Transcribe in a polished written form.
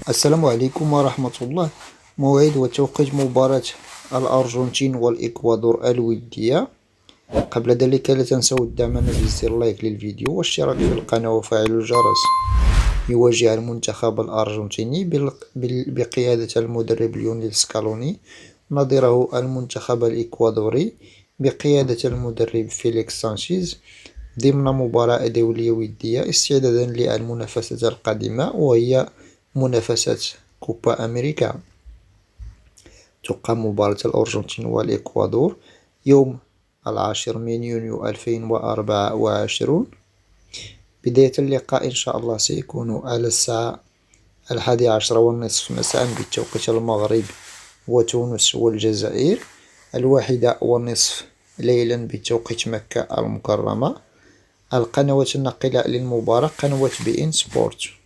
السلام عليكم ورحمة الله. موعد وتوقيت مباراة الأرجنتين والإكوادور الودية. قبل ذلك لا تنسوا دعمنا بزر لايك للفيديو والاشتراك في القناة وفعل الجرس. يواجه المنتخب الأرجنتيني بقيادة المدرب ليونيل سكالوني نظيره المنتخب الإكوادوري بقيادة المدرب فيليكس سانشيز ضمن مباراة دولية ودية استعدادا للمنافسة القادمة، وهي منافسة كوبا أمريكا. تقام مباراة الأرجنتين والإكوادور يوم 10 من يونيو 2024. بداية اللقاء إن شاء الله سيكون على الساعة 11:30 مساء بالتوقيت المغرب وتونس والجزائر، 1:30 ليلا بتوقيت مكة المكرمة. القنوات الناقلة للمباراة قنوات بي إن سبورت.